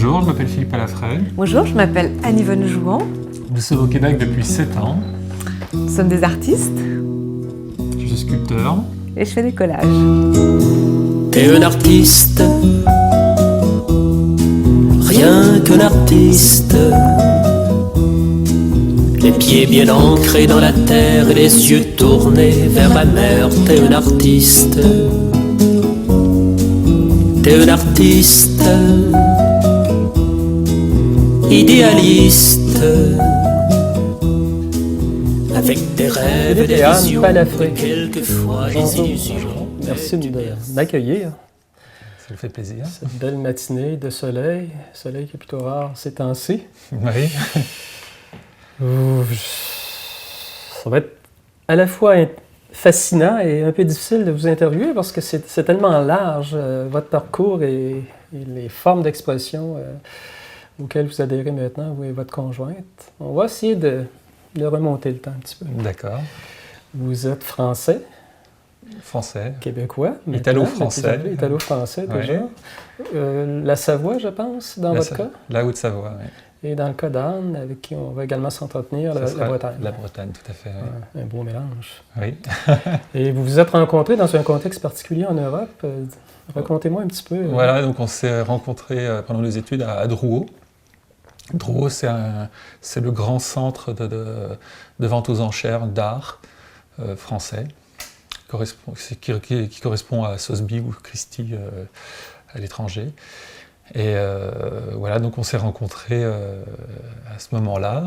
Bonjour, je m'appelle Philippe Alafray. Bonjour, je m'appelle Anne-Yvonne Jouan. Nous sommes au Québec depuis 7 ans. Nous sommes des artistes Je suis sculpteur. et je fais des collages. T'es un artiste, rien qu'un artiste. Les pieds bien ancrés dans la terre et les yeux tournés vers la mer. T'es un artiste, t'es un artiste, idéaliste, avec des rêves et des Anne visions, Palafray. quelquefois des Bonjour. Merci illusions. de m'accueillir. Ça me fait plaisir. Cette belle matinée de soleil, soleil qui est plutôt rare ces temps-ci. Oui. Ça va être à la fois fascinant et un peu difficile de vous interviewer parce que c'est tellement large, votre parcours et les formes d'expression auxquelles vous adhérez maintenant, vous et votre conjointe. On va essayer de remonter le temps un petit peu. D'accord. Vous êtes français, Français. québécois. Italo-français. Italo-français Ouais. déjà. La Savoie, je pense, dans votre cas. La Haute-Savoie, oui. Et dans le cas d'Anne, avec qui on va également s'entretenir, Ça la sera Bretagne. La Bretagne, tout à fait. Ouais, un beau mélange. Oui. Et vous vous êtes rencontrés dans un contexte particulier en Europe. Racontez-moi un petit peu. Voilà, donc on s'est rencontrés pendant nos études à Drouot. Drouot, c'est le grand centre de vente aux enchères d'art français, qui correspond à Sotheby's ou Christie à l'étranger. Et voilà, donc on s'est rencontrés à ce moment-là.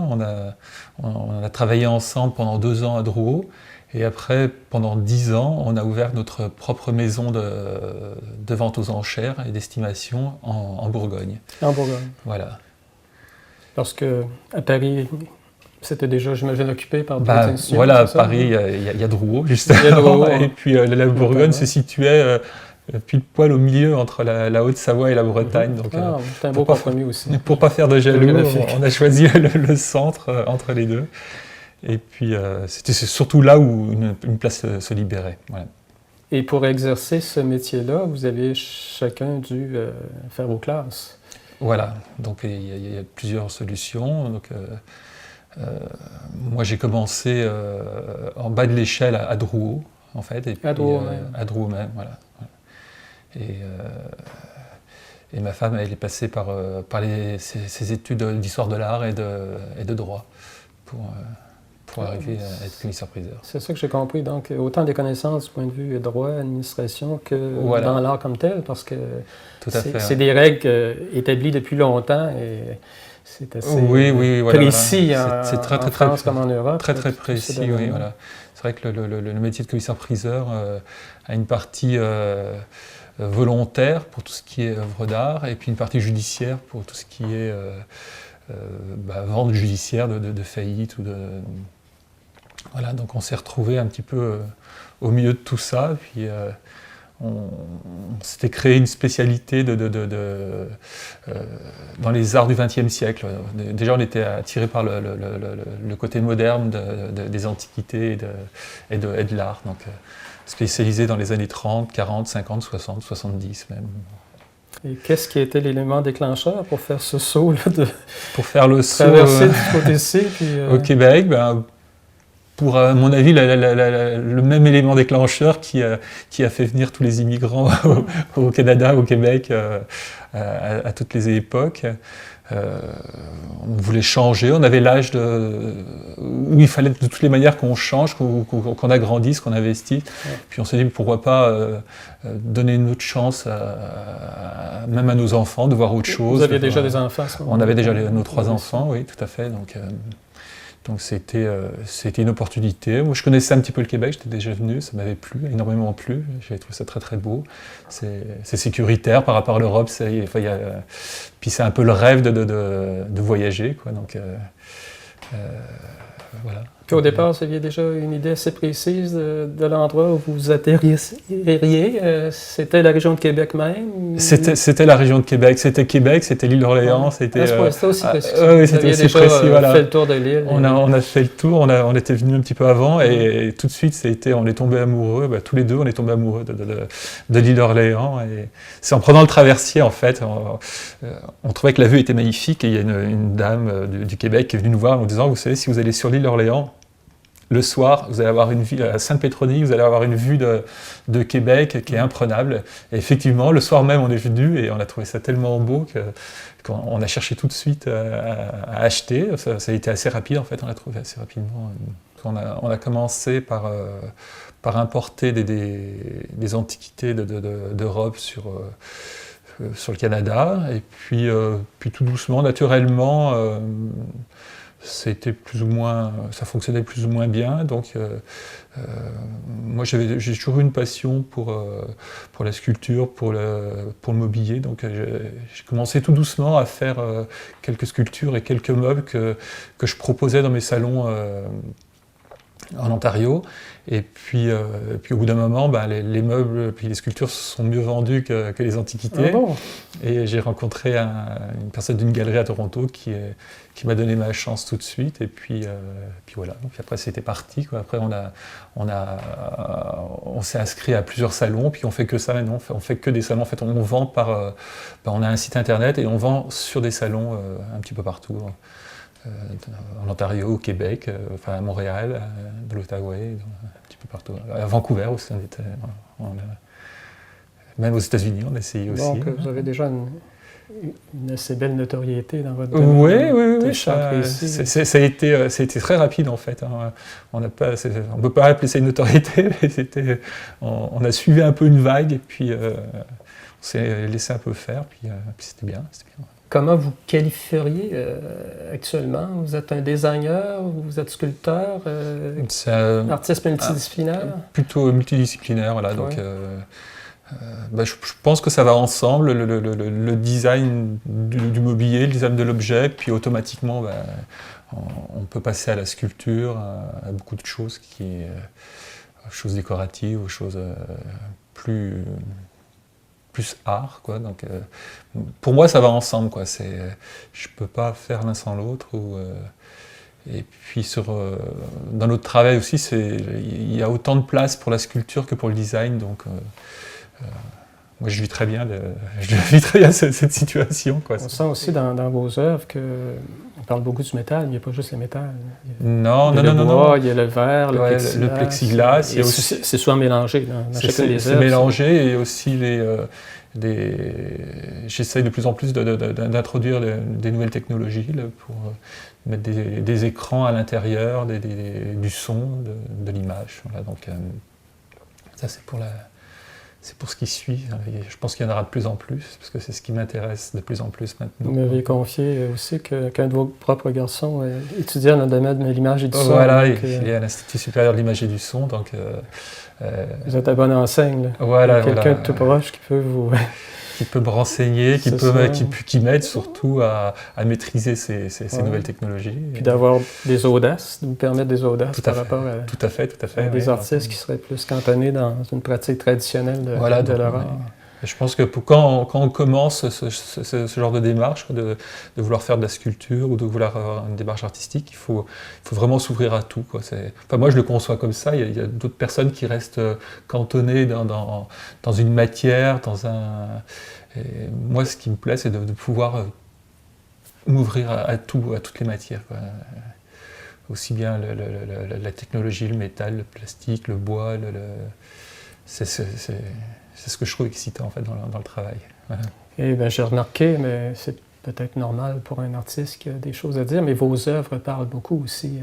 On a travaillé ensemble pendant 2 ans à Drouot. Et après, pendant 10 ans, on a ouvert notre propre maison de vente aux enchères et d'estimation en Bourgogne. En Bourgogne. Voilà. Lorsque, à Paris, c'était déjà, j'imagine, occupé par d'autres institutions. Voilà, à c'est ça? Paris, il y a Drouot, justement. Il y a Drouot, Et puis la Bourgogne se situait pile poil au milieu entre la Haute-Savoie et la Bretagne. Donc, C'est un beau compromis aussi. pour pas faire de jaloux, Géographique. on a choisi le centre entre les deux. Et puis, c'est surtout là où une place se libérait. Voilà. Et pour exercer ce métier-là, vous avez chacun dû faire vos classes. Voilà, donc il y a plusieurs solutions. Donc, moi, j'ai commencé en bas de l'échelle à Drouot, en fait. Et puis, À Drouot même. À Drouot même, voilà. Et ma femme, elle est passée par ses études d'histoire de l'art et de droit pour arriver à être commissaire-priseur. C'est ça que j'ai compris. Donc, autant des connaissances du point de vue droit, administration, que Voilà. dans l'art comme tel, parce que Tout à fait. c'est des règles établies depuis longtemps et c'est assez Oui, voilà, précis voilà. C'est très, en très, France très, comme en Europe. très tous ces précis, oui, domaines-là. voilà. C'est vrai que le métier de commissaire-priseur a une partie volontaire pour tout ce qui est œuvre d'art et puis une partie judiciaire pour tout ce qui est vente judiciaire de faillite ou de... Voilà, donc on s'est retrouvés un petit peu au milieu de tout ça, puis on s'était créé une spécialité dans les arts du XXe siècle. Déjà, on était attiré par le côté moderne des antiquités et de l'art, donc spécialisé dans les années 30, 40, 50, 60, 70 même. Et qu'est-ce qui était l'élément déclencheur pour faire ce saut-là, Pour faire le saut traverser du côté-ci? Puis, au Québec, pour, à mon avis, le même élément déclencheur qui a fait venir tous les immigrants au Canada, au Québec, à toutes les époques. On voulait changer, on avait l'âge où il fallait de toutes les manières qu'on change, qu'on agrandisse, qu'on investisse. Ouais. Puis on s'est dit pourquoi pas donner une autre chance même à nos enfants de voir autre chose. vous aviez déjà des enfants à ce moment-là? On avait déjà nos 3 enfants, oui, tout à fait. Donc c'était une opportunité. Moi, je connaissais un petit peu le Québec, j'étais déjà venu, ça m'avait plu, énormément plu. J'avais trouvé ça très très beau. C'est sécuritaire par rapport à l'Europe. Puis c'est un peu le rêve de voyager, quoi. Donc voilà. Puis au départ, vous aviez déjà une idée assez précise de l'endroit où vous atterririez. C'était la région de Québec même? C'était la région de Québec. C'était l'île d'Orléans. Ouais. C'était aussi précis. oui, c'était aussi précis. Voilà. Fait le tour de l'île. On a fait le tour. On était venu un petit peu avant et tout de suite, on est tombé amoureux. Tous les deux, on est tombés amoureux de l'île d'Orléans. Et c'est en prenant le traversier, en fait, on trouvait que la vue était magnifique. Et il y a une dame du Québec qui est venue nous voir en nous disant, vous savez, si vous allez sur l'île d'Orléans, le soir, vous allez avoir une vue à Sainte-Pétronie, vous allez avoir une vue de Québec qui est imprenable. Et effectivement, le soir même, on est venu et on a trouvé ça tellement beau qu'on a cherché tout de suite à acheter. Ça a été assez rapide, en fait, on l'a trouvé assez rapidement. On a commencé par importer des antiquités d'Europe sur le Canada. Et puis tout doucement, naturellement, ça fonctionnait plus ou moins bien. Donc, moi, j'ai toujours eu une passion pour la sculpture, pour le mobilier. Donc, j'ai commencé tout doucement à faire quelques sculptures et quelques meubles que je proposais dans mes salons en Ontario. Et puis au bout d'un moment, les meubles et les sculptures sont mieux vendus que les antiquités. Ah bon? Et j'ai rencontré une personne d'une galerie à Toronto qui m'a donné ma chance tout de suite. Et puis voilà. Donc après, c'était parti, quoi. Après, on s'est inscrit à plusieurs salons. Puis on fait que ça maintenant. On fait que des salons. En fait, on vend on a un site internet et on vend sur des salons un petit peu partout. En Ontario, au Québec, à Montréal, de l'Outaouais, un petit peu partout. À Vancouver aussi, même aux États-Unis, on a essayé aussi. Donc, vous avez déjà une assez belle notoriété dans votre domaine. Oui. Ça a été très rapide, en fait. Hein. On ne peut pas appeler ça une notoriété, mais on a suivi un peu une vague, et puis on s'est laissé un peu faire, puis c'était bien. Comment vous qualifieriez actuellement? Vous êtes un designer, vous êtes sculpteur, artiste multidisciplinaire? Plutôt multidisciplinaire, voilà. Donc, je pense que ça va ensemble, le design du mobilier, le design de l'objet, puis automatiquement, on peut passer à la sculpture, à beaucoup de choses, choses décoratives, aux choses plus art, quoi. Donc, pour moi, ça va ensemble, quoi. Je peux pas faire l'un sans l'autre. Et puis dans notre travail aussi, il y a autant de place pour la sculpture que pour le design. Donc, moi, je vis très bien cette situation, quoi. On sent aussi dans vos œuvres qu'on parle beaucoup du métal, mais il n'y a pas juste le métal. Non. Il y a le verre, le plexiglas. C'est souvent mélangé dans chacune des œuvres. C'est mélangé et aussi j'essaye de plus en plus d'introduire des nouvelles technologies là, pour mettre des écrans à l'intérieur, du son, de l'image. Voilà, donc ça c'est pour ce qui suit. Je pense qu'il y en aura de plus en plus, parce que c'est ce qui m'intéresse de plus en plus maintenant. Vous m'avez confié aussi qu'un de vos propres garçons étudiait dans le domaine de l'image et du son. Voilà, il est à l'Institut supérieur de l'image et du son. Donc, vous êtes à bonne enseigne. Voilà, quelqu'un de tout proche qui peut vous... qui peut me renseigner, qui m'aide surtout à maîtriser ces nouvelles technologies. Puis d'avoir des audaces, de vous permettre des audaces par rapport à... Tout à fait. Des artistes qui seraient plus cantonnés dans une pratique traditionnelle de l'art. Je pense que quand on commence ce genre de démarche, de vouloir faire de la sculpture ou de vouloir avoir une démarche artistique, il faut vraiment s'ouvrir à tout, quoi. Moi, je le conçois comme ça. Il y a d'autres personnes qui restent cantonnées dans une matière, Et moi, ce qui me plaît, c'est de pouvoir m'ouvrir à toutes les matières, quoi. Aussi bien la technologie, le métal, le plastique, le bois, c'est ce que je trouve excitant en fait dans le travail. Voilà. Et j'ai remarqué, mais c'est peut-être normal pour un artiste qui a des choses à dire, mais vos œuvres parlent beaucoup aussi.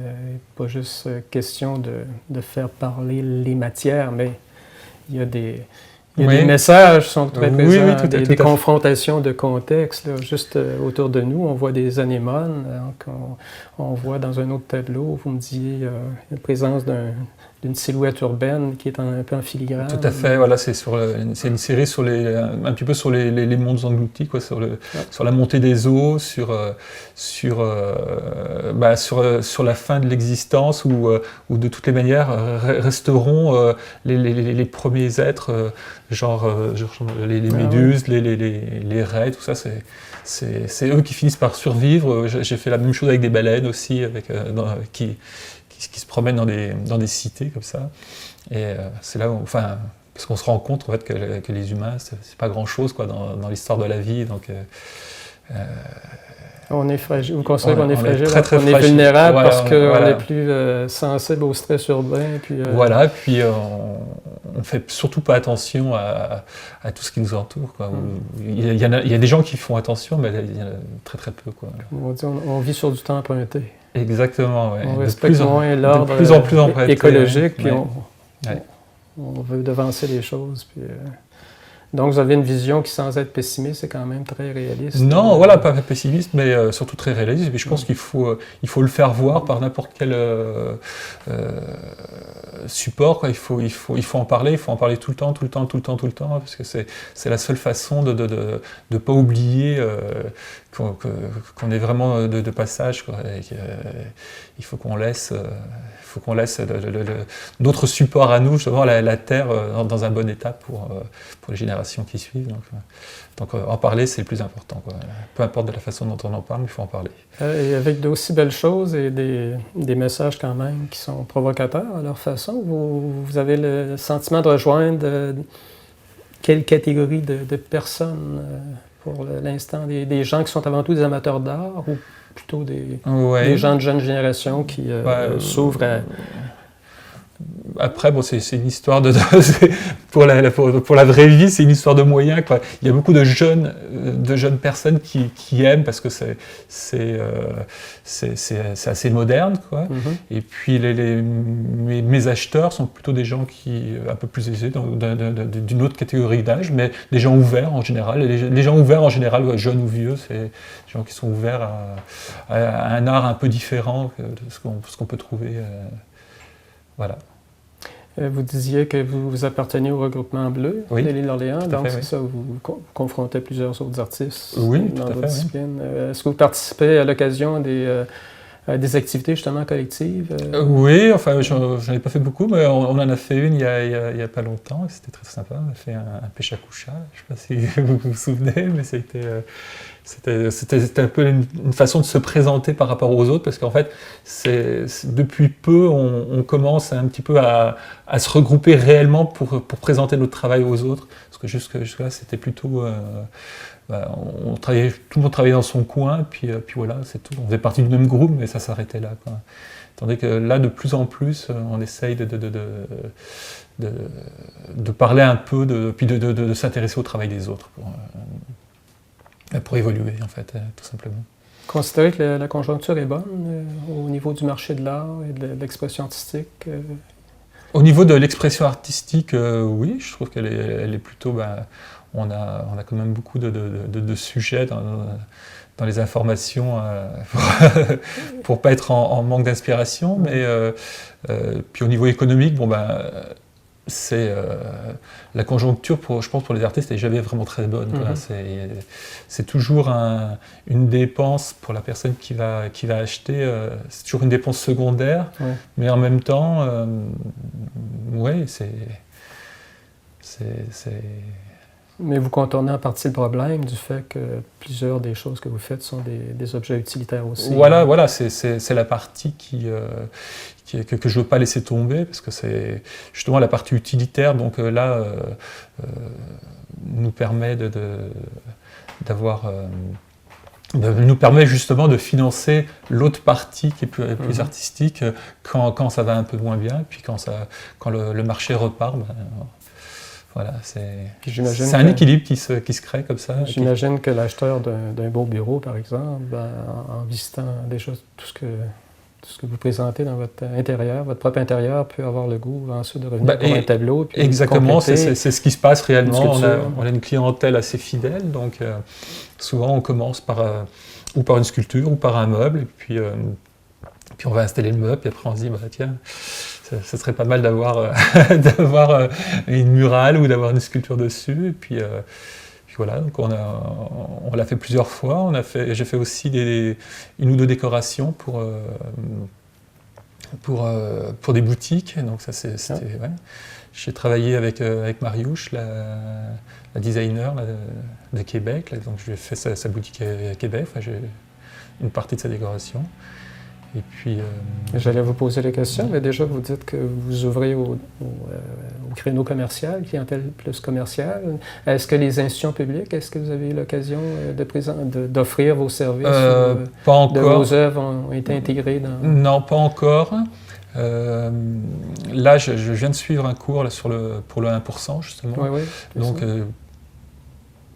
Pas juste question de faire parler les matières, mais il y a des messages qui sont très présents, des confrontations de contexte. Là, juste autour de nous, on voit des anémones, on voit dans un autre tableau, vous me disiez la présence d'une silhouette urbaine qui est un peu en filigrane. Tout à fait, voilà, c'est une série sur un petit peu sur les mondes engloutis, quoi, sur la montée des eaux, sur la fin de l'existence, où de toutes les manières resteront les premiers êtres, les méduses, les raies, tout ça, c'est eux qui finissent par survivre. J'ai fait la même chose avec des baleines aussi, qui se promènent dans des cités comme ça. Et c'est là où, parce qu'on se rend compte en fait que les humains, c'est pas grand-chose quoi dans l'histoire de la vie. Donc, on est fragile. Vous considérez qu'on est fragile, très, très on est fragile. vulnérable parce qu'on voilà. est plus sensible au stress urbain. Puis, Voilà, puis on fait surtout pas attention à tout ce qui nous entoure, quoi. Il y a des gens qui font attention, mais il y en a très très peu, quoi. On dit, on vit sur du temps emprunté. Exactement, ouais. On respecte moins l'ordre de plus en plus emprunté, écologique, puis ouais. on veut devancer les choses. Puis, donc, vous avez une vision qui, sans être pessimiste, est quand même très réaliste. Non, voilà, pas pessimiste, mais surtout très réaliste. Et je pense qu'il faut le faire voir par n'importe quel support, quoi. Il faut en parler tout le temps, parce que c'est la seule façon de ne pas oublier qu'on est vraiment de passage, quoi. Il faut qu'on laisse d'autres supports à nous, justement la Terre dans un bon état pour les générations qui suivent. Donc en parler, c'est le plus important, quoi. Peu importe de la façon dont on en parle, il faut en parler. Et avec d'aussi belles choses et des messages quand même qui sont provocateurs à leur façon, vous avez le sentiment de rejoindre quelle catégorie de personnes pour l'instant? Des gens qui sont avant tout des amateurs d'art ou plutôt des gens de jeune génération qui s'ouvrent à... Après, bon, c'est une histoire pour la vraie vie, c'est une histoire de moyens, quoi. Il y a beaucoup de jeunes personnes qui aiment parce que c'est assez moderne, quoi. Mm-hmm. Et puis mes acheteurs sont plutôt des gens un peu plus aisés, d'une autre catégorie d'âge, mais des gens ouverts en général. Les gens ouverts en général, jeunes ou vieux, c'est des gens qui sont ouverts à un art un peu différent de ce qu'on peut trouver. Voilà. Vous disiez que vous apparteniez au regroupement bleu de l'île d'Orléans, donc c'est ça, vous confrontez plusieurs autres artistes dans d'autres disciplines. Est-ce que vous participez à l'occasion à des activités justement collectives? Oui, enfin j'en ai pas fait beaucoup, mais on en a fait une il y a pas longtemps, et c'était très sympa. On a fait un pêche à coucha, je ne sais pas si vous vous souvenez, mais c'était un peu une façon de se présenter par rapport aux autres, parce qu'en fait, depuis peu, on commence un petit peu à se regrouper réellement pour présenter notre travail aux autres, parce que jusque-là, c'était plutôt... tout le monde travaillait dans son coin, puis voilà, c'est tout. On faisait partie du même groupe, mais ça s'arrêtait là, quoi. Tandis que là, de plus en plus, on essaye de parler un peu, puis de s'intéresser au travail des autres pour évoluer, en fait, tout simplement. Considérez que la conjoncture est bonne au niveau du marché de l'art et de l'expression artistique? Au niveau de l'expression artistique, oui, je trouve qu'elle est plutôt... on a quand même beaucoup de sujets dans les informations pour pas être en manque d'inspiration, mais puis au niveau économique, c'est la conjoncture je pense pour les artistes n'est jamais vraiment très bonne, quoi. C'est toujours une dépense pour la personne qui va acheter, c'est toujours une dépense secondaire, mais en même temps c'est Mais vous contournez en partie le problème du fait que plusieurs des choses que vous faites sont des objets utilitaires aussi. Voilà, c'est la partie que je ne veux pas laisser tomber, parce que c'est justement la partie utilitaire, donc là, nous permet nous permet justement de financer l'autre partie qui est plus artistique quand ça va un peu moins bien, puis quand le marché repart. Voilà, c'est un équilibre qui se crée comme ça. J'imagine que l'acheteur d'un beau bureau, par exemple, en visitant déjà tout ce que vous présentez dans votre intérieur, votre propre intérieur, peut avoir le goût ensuite de revenir pour un tableau. Puis exactement, c'est ce qui se passe réellement. On a une clientèle assez fidèle, donc souvent on commence ou par une sculpture ou par un meuble, et puis on va installer le meuble, et après on se dit, tiens, ce serait pas mal d'avoir d'avoir une murale ou d'avoir une sculpture dessus. Et puis voilà, donc on l'a fait plusieurs fois. J'ai fait aussi une ou deux décorations pour des boutiques. Donc ça, c'était, ouais. J'ai travaillé avec Mariouche, la designer de Québec. Là, donc je lui ai fait sa boutique à Québec. Enfin, j'ai une partie de sa décoration. Et puis, j'allais vous poser la question, mais déjà vous dites que vous ouvrez au créneau commercial, clientèle plus commerciale. Est-ce que les institutions publiques, est-ce que vous avez eu l'occasion d'offrir vos services? Pas encore. De vos œuvres ont été intégrées dans... Non, pas encore. Là, je viens de suivre un cours là, pour le 1%, justement. Oui, oui. Donc,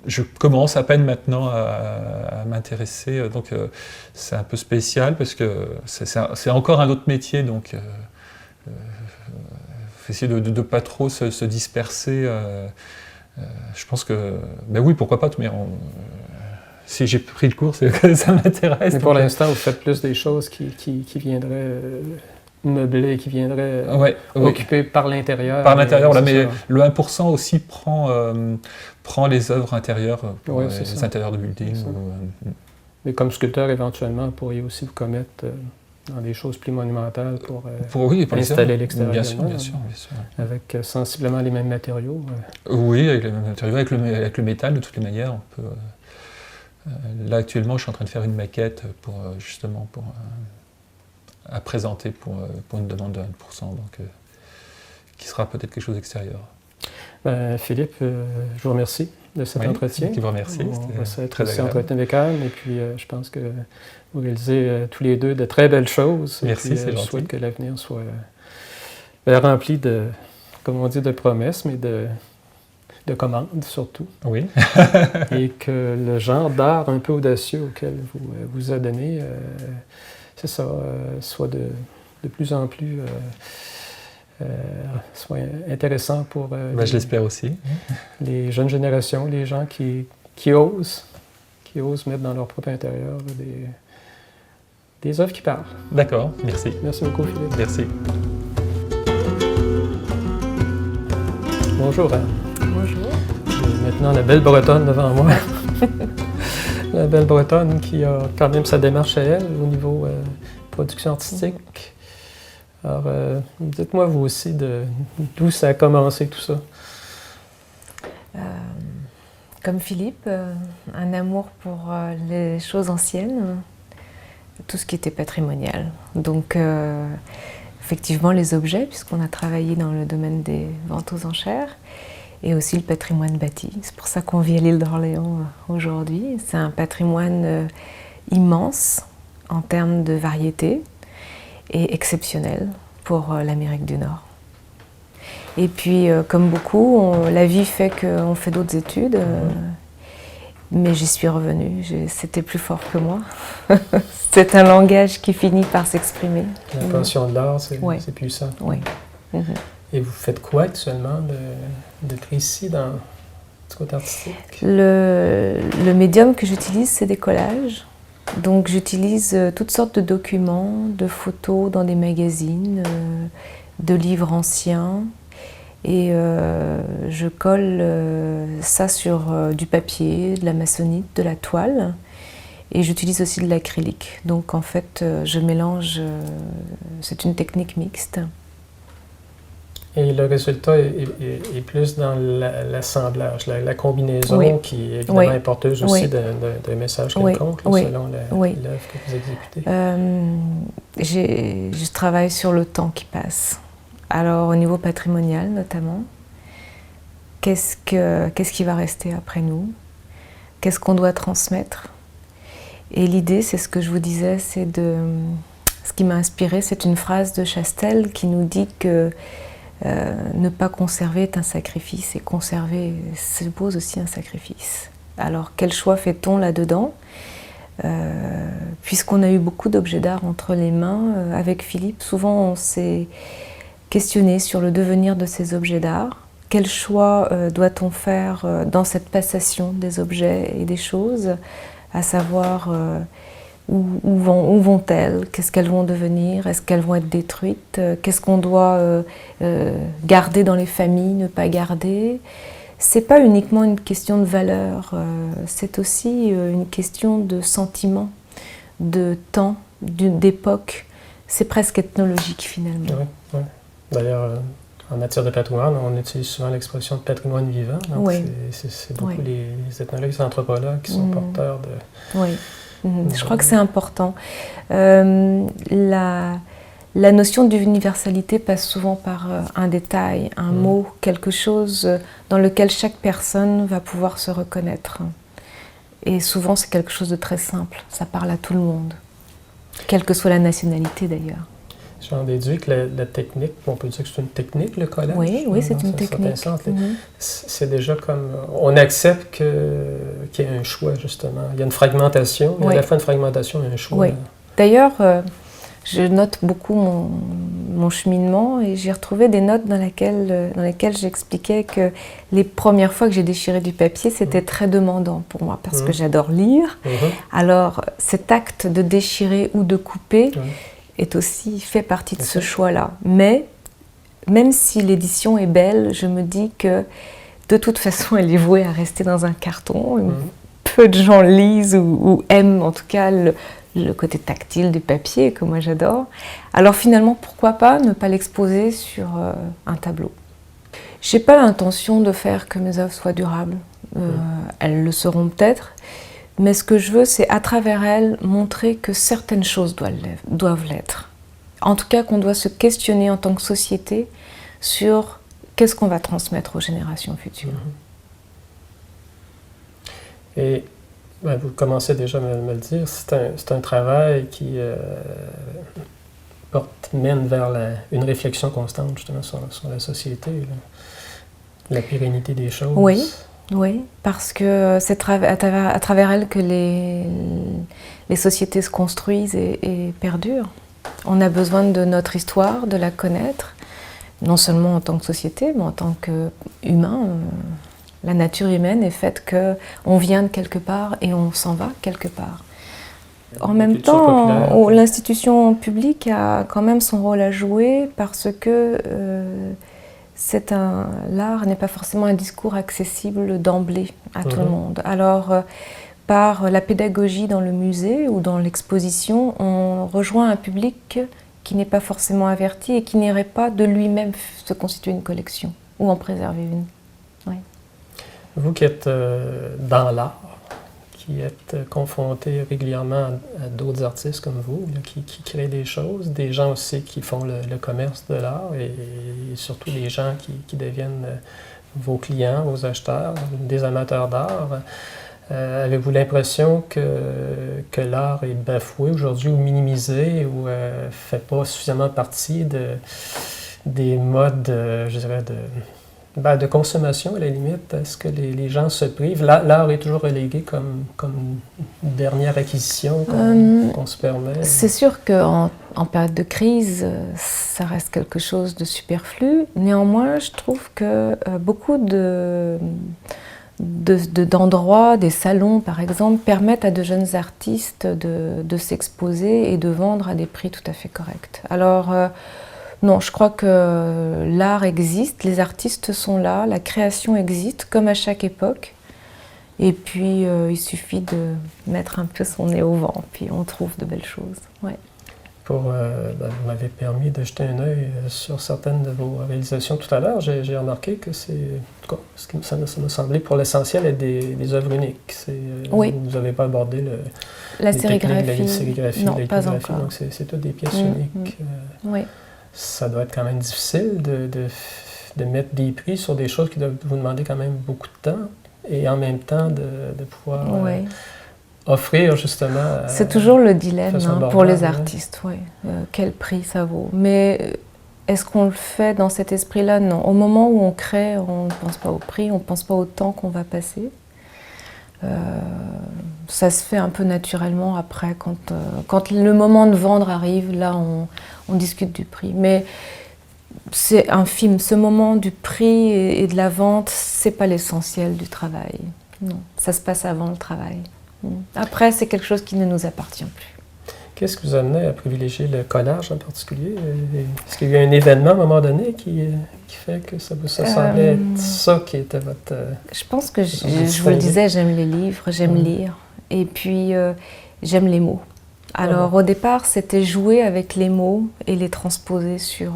je commence à peine maintenant à m'intéresser. Donc, c'est un peu spécial parce que c'est encore un autre métier. Donc, faut essayer de ne pas trop se disperser. Je pense que, ben oui, pourquoi pas. Mais si j'ai pris le cours, c'est que ça m'intéresse. Mais pour l'instant, vous faites plus des choses qui viendraient meubler, qui viendraient occuper par l'intérieur. Par l'intérieur, voilà, mais le 1% aussi prend les œuvres intérieures, les intérieurs de buildings. Mais comme sculpteur, éventuellement, vous pourriez aussi vous commettre dans des choses plus monumentales pour installer l'extérieur. Bien sûr. Avec sensiblement les mêmes matériaux. Oui, avec les mêmes matériaux, avec le métal, de toutes les manières. On peut, là, actuellement, je suis en train de faire une maquette à présenter pour une demande de 1%, donc, qui sera peut-être quelque chose d'extérieur. Philippe, je vous remercie de cet entretien. Je vous remercie. On va s'être aussi entretenu avec Anne, et puis je pense que vous réalisez tous les deux de très belles choses. Merci, c'est gentil. Je souhaite que l'avenir soit rempli de, comme on dit, de promesses, mais de commandes surtout. Oui. Et que le genre d'art un peu audacieux auquel vous a donné, c'est ça, soit de plus en plus soit intéressant pour je l'espère aussi. Les jeunes générations, les gens qui osent mettre dans leur propre intérieur des œuvres qui parlent. D'accord, merci. Merci beaucoup, Philippe. Merci. Bonjour, Anne. Bonjour. J'ai maintenant la belle Bretonne devant moi. La belle Bretonne qui a quand même sa démarche à elle au niveau production artistique. Alors, dites-moi vous aussi d'où ça a commencé tout ça. Comme Philippe, un amour pour les choses anciennes, tout ce qui était patrimonial. Donc, effectivement, les objets, puisqu'on a travaillé dans le domaine des ventes aux enchères, et aussi le patrimoine bâti. C'est pour ça qu'on vit à l'île d'Orléans aujourd'hui. C'est un patrimoine immense en termes de variété et exceptionnel pour l'Amérique du Nord. Et puis, comme beaucoup, la vie fait qu'on fait d'autres études, mais j'y suis revenue. C'était plus fort que moi. C'est un langage qui finit par s'exprimer. La passion de l'art, c'est puissant. Oui. Et vous faites quoi actuellement de précis dans ce côté artistique? Le médium que j'utilise, c'est des collages. Donc j'utilise toutes sortes de documents, de photos dans des magazines, de livres anciens. Et je colle ça sur du papier, de la maçonnite, de la toile. Et j'utilise aussi de l'acrylique. Donc en fait, je mélange, c'est une technique mixte. Et le résultat est plus dans l'assemblage, la combinaison qui est évidemment porteuse aussi d'un message quelconque selon l'œuvre que vous exécutez. Je travaille sur le temps qui passe. Alors au niveau patrimonial notamment, qu'est-ce qui va rester après nous? Qu'est-ce qu'on doit transmettre? Et l'idée, c'est ce que je vous disais, ce qui m'a inspirée, c'est une phrase de Chastel qui nous dit que ne pas conserver est un sacrifice et conserver suppose aussi un sacrifice. Alors quel choix fait-on là-dedans? Puisqu'on a eu beaucoup d'objets d'art entre les mains, avec Philippe, souvent on s'est questionné sur le devenir de ces objets d'art. Quel choix doit-on faire dans cette passation des objets et des choses, à savoir Où vont-elles? Qu'est-ce qu'elles vont devenir? Est-ce qu'elles vont être détruites? Qu'est-ce qu'on doit garder dans les familles, ne pas garder? C'est pas uniquement une question de valeur, c'est aussi une question de sentiment, de temps, d'époque. C'est presque ethnologique finalement. Oui, oui. D'ailleurs, en matière de patrimoine, on utilise souvent l'expression de patrimoine vivant. Donc Oui. c'est beaucoup les ethnologues, les anthropologues qui sont porteurs de... Oui, je crois que c'est important. La notion d'universalité passe souvent par un détail, un mot, quelque chose dans lequel chaque personne va pouvoir se reconnaître. Et souvent, c'est quelque chose de très simple. Ça parle à tout le monde, quelle que soit la nationalité d'ailleurs. J'en déduis que la technique, on peut dire que c'est une technique, le collage. Oui, c'est une technique. C'est déjà comme... On accepte qu'il y a un choix, justement. Il y a une fragmentation. Il y a à la fois une fragmentation et un choix. Oui. D'ailleurs, je note beaucoup mon cheminement et j'ai retrouvé des notes dans lesquelles j'expliquais que les premières fois que j'ai déchiré du papier, c'était très demandant pour moi parce que j'adore lire. Alors, cet acte de déchirer ou de couper est aussi fait partie de ce choix-là. Mais, même si l'édition est belle, je me dis que de toute façon, elle est vouée à rester dans un carton. Peu de gens lisent ou aiment en tout cas le côté tactile du papier que moi j'adore. Alors finalement, pourquoi pas ne pas l'exposer sur un tableau? J'ai pas l'intention de faire que mes œuvres soient durables. Elles le seront peut-être, mais ce que je veux, c'est à travers elles montrer que certaines choses doivent l'être. En tout cas, qu'on doit se questionner en tant que société sur qu'est-ce qu'on va transmettre aux générations futures. Et vous commencez déjà à me le dire, c'est un travail qui mène vers une réflexion constante justement sur la société, la pérennité des choses. Oui, parce que c'est à travers elle que les sociétés se construisent et perdurent. On a besoin de notre histoire, de la connaître, non seulement en tant que société, mais en tant qu'humain. La nature humaine est faite qu'on vient de quelque part et on s'en va quelque part. En même temps, l'institution publique a quand même son rôle à jouer parce que l'art n'est pas forcément un discours accessible d'emblée à tout le monde. Alors, par la pédagogie dans le musée ou dans l'exposition, on rejoint un public qui n'est pas forcément averti et qui n'irait pas de lui-même se constituer une collection ou en préserver une. Oui. Vous qui êtes dans l'art, qui êtes confronté régulièrement à d'autres artistes comme vous, là, qui créent des choses, des gens aussi qui font le commerce de l'art et surtout des gens qui deviennent vos clients, vos acheteurs, des amateurs d'art. Avez-vous l'impression que l'art est bafoué aujourd'hui ou minimisé ou ne fait pas suffisamment partie des modes, je dirais, de consommation à la limite? Est-ce que les gens se privent? L'art est toujours relégué comme dernière acquisition qu'on se permet? C'est sûr qu'en période de crise, ça reste quelque chose de superflu. Néanmoins, je trouve que beaucoup d'endroits, des salons par exemple, permettent à de jeunes artistes de s'exposer et de vendre à des prix tout à fait corrects. Alors, non, je crois que l'art existe, les artistes sont là, la création existe, comme à chaque époque. Et puis, il suffit de mettre un peu son nez au vent, puis on trouve de belles choses. Ouais. Vous m'avez permis de jeter un œil sur certaines de vos réalisations tout à l'heure. J'ai remarqué que ça m'a semblé pour l'essentiel être des œuvres uniques. Oui. Vous n'avez pas abordé la sérigraphie, la sérigraphie, non, la pas lithographie, encore. donc c'est toutes des pièces uniques. Oui. Ça doit être quand même difficile de mettre des prix sur des choses qui doivent vous demander quand même beaucoup de temps et en même temps de pouvoir offrir justement... C'est toujours le dilemme pour les abordable, artistes, oui. Quel prix ça vaut? Mais est-ce qu'on le fait dans cet esprit-là? Non. Au moment où on crée, on ne pense pas au prix, on ne pense pas au temps qu'on va passer. Ça se fait un peu naturellement après, quand le moment de vendre arrive, là on discute du prix. Mais c'est infime, ce moment du prix et de la vente, c'est pas l'essentiel du travail. Non, ça se passe avant le travail. Après, c'est quelque chose qui ne nous appartient plus. Qu'est-ce qui vous a amené à privilégier le collage en particulier? Est-ce qu'il y a eu un événement à un moment donné qui fait que ça semblait être ça qui était votre... Je pense que, je vous le disais, j'aime les livres, j'aime lire. Et puis, j'aime les mots. Alors, au départ, c'était jouer avec les mots et les transposer sur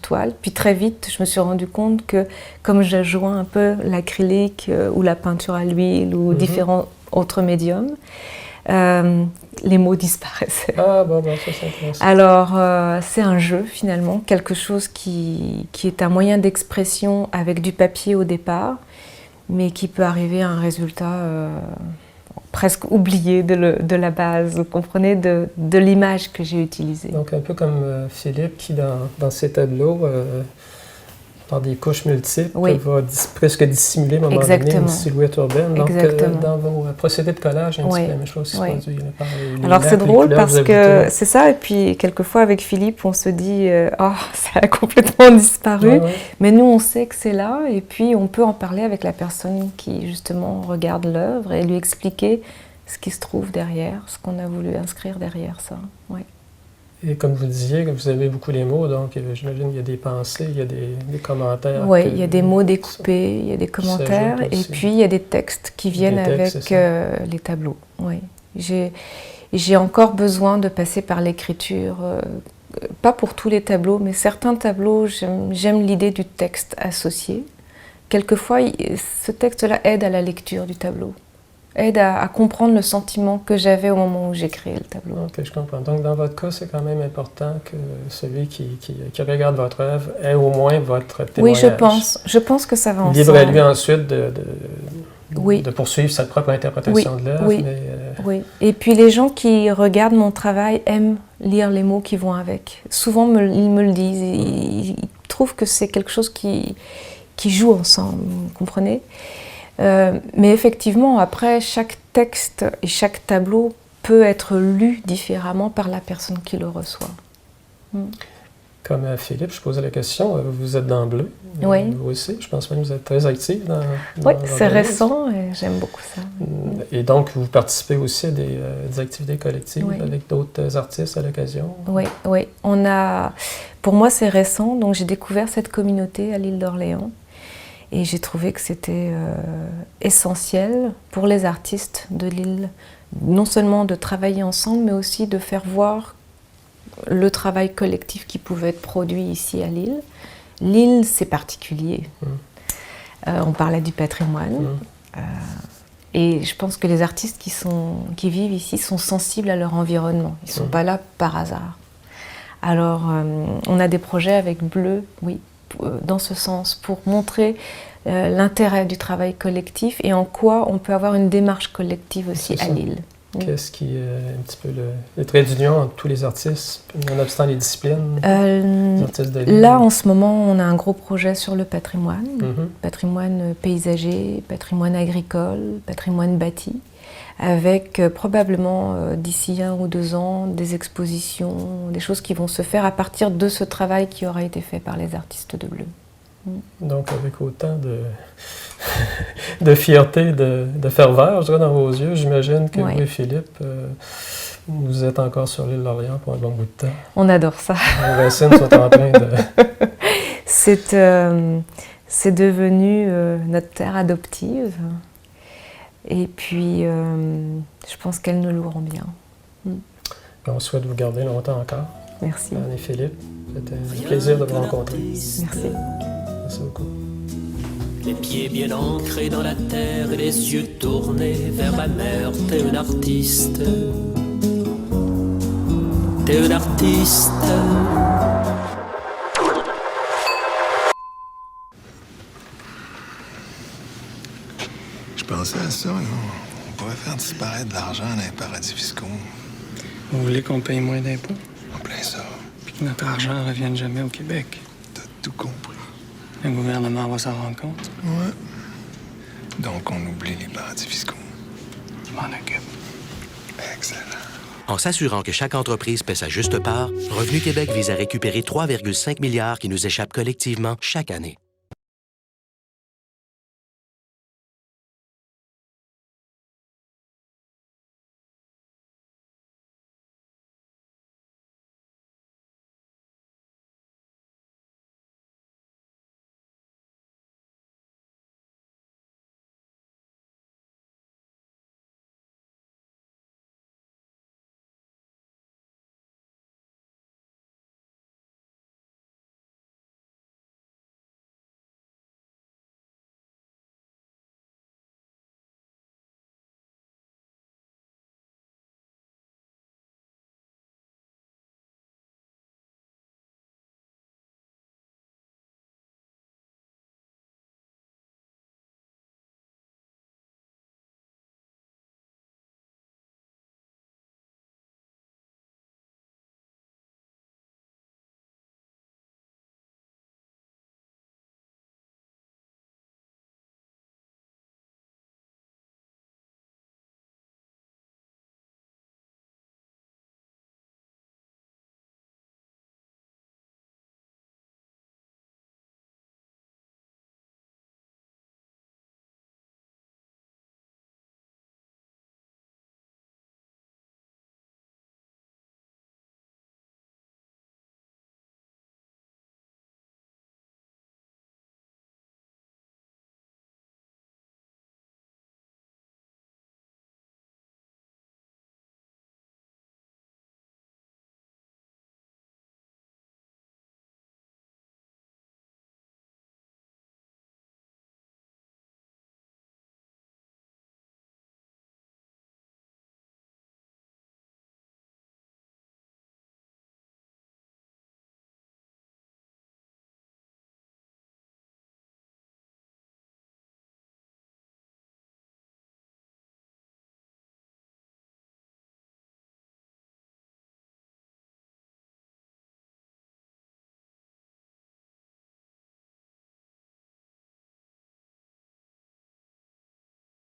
toile. Puis très vite, je me suis rendu compte que, comme je joins un peu l'acrylique ou la peinture à l'huile ou différents autres médiums, les mots disparaissaient. Ah, bon, ça c'est intéressant. Alors, c'est un jeu finalement, quelque chose qui est un moyen d'expression avec du papier au départ, mais qui peut arriver à un résultat presque oublié de la base, vous comprenez, de l'image que j'ai utilisée. Donc un peu comme Philippe qui, dans ses tableaux, par des couches multiples, va presque dissimuler à un moment donné une silhouette urbaine. Donc dans vos procédés de collage, un petit peu la même chose qui se produit. Alors c'est drôle parce que c'est ça, et puis quelquefois avec Philippe, on se dit « Oh, ça a complètement disparu », mais nous on sait que c'est là, et puis on peut en parler avec la personne qui justement regarde l'œuvre et lui expliquer ce qui se trouve derrière, ce qu'on a voulu inscrire derrière ça. Ouais. Et comme vous disiez, vous aimez beaucoup les mots, donc j'imagine qu'il y a des pensées, il y a des commentaires. Oui, il y a des mots découpés, il y a des commentaires, et puis il y a des textes qui viennent avec les tableaux. Oui. J'ai encore besoin de passer par l'écriture, pas pour tous les tableaux, mais certains tableaux, j'aime l'idée du texte associé. Quelquefois, ce texte-là aide à la lecture du tableau. Aide à comprendre le sentiment que j'avais au moment où j'ai créé le tableau. Ok, je comprends. Donc, dans votre cas, c'est quand même important que celui qui regarde votre œuvre ait au moins votre témoignage. Oui, je pense que ça va ensemble. Libre à lui ensuite de poursuivre sa propre interprétation de l'œuvre. Oui. Et puis, les gens qui regardent mon travail aiment lire les mots qui vont avec. Souvent, ils me le disent. Ils trouvent que c'est quelque chose qui joue ensemble, vous comprenez ? Mais effectivement, après, chaque texte et chaque tableau peut être lu différemment par la personne qui le reçoit. Comme Philippe, je posais la question, vous êtes dans Bleu, vous aussi, je pense même que vous êtes très active dans oui, c'est récent et j'aime beaucoup ça. Et donc, vous participez aussi à des activités collectives avec d'autres artistes à l'occasion? Oui. Pour moi, c'est récent, donc j'ai découvert cette communauté à l'île d'Orléans. Et j'ai trouvé que c'était essentiel pour les artistes de l'île, non seulement de travailler ensemble, mais aussi de faire voir le travail collectif qui pouvait être produit ici à l'île. L'île, c'est particulier. On parlait du patrimoine. Et je pense que les artistes qui vivent ici sont sensibles à leur environnement. Ils ne sont pas là par hasard. Alors, on a des projets avec Bleu, dans ce sens, pour montrer l'intérêt du travail collectif et en quoi on peut avoir une démarche collective aussi à l'île. Qu'est-ce qui est un petit peu le trait d'union entre tous les artistes, nonobstant les disciplines, les artistes de l'île? Là, en ce moment, on a un gros projet sur le patrimoine, patrimoine paysager, patrimoine agricole, patrimoine bâti, avec probablement d'ici 1 ou 2 ans des expositions, des choses qui vont se faire à partir de ce travail qui aura été fait par les artistes de Bleu. Donc avec autant de fierté, de ferveur, je dirais, dans vos yeux, j'imagine que vous et Philippe, vous êtes encore sur l'île d'Orléans pour un bon bout de temps. On adore ça. Vos racines sont en train de... C'est devenu notre terre adoptive. Et puis, je pense qu'elle nous loueront bien. On souhaite vous garder longtemps encore. Merci. Anne et Philippe, c'était un plaisir de vous rencontrer. Merci. Merci beaucoup. Les pieds bien ancrés dans la terre et les yeux tournés vers ma mère, t'es un artiste. T'es un artiste. Je pensais à ça, là. On pourrait faire disparaître de l'argent dans les paradis fiscaux. Vous voulez qu'on paye moins d'impôts? En plein ça. Puis que notre argent ne revienne jamais au Québec? T'as tout compris. Le gouvernement va s'en rendre compte? Ouais. Donc, on oublie les paradis fiscaux. Je m'en occupe. Excellent. En s'assurant que chaque entreprise paie sa juste part, Revenu Québec vise à récupérer 3,5 milliards qui nous échappent collectivement chaque année.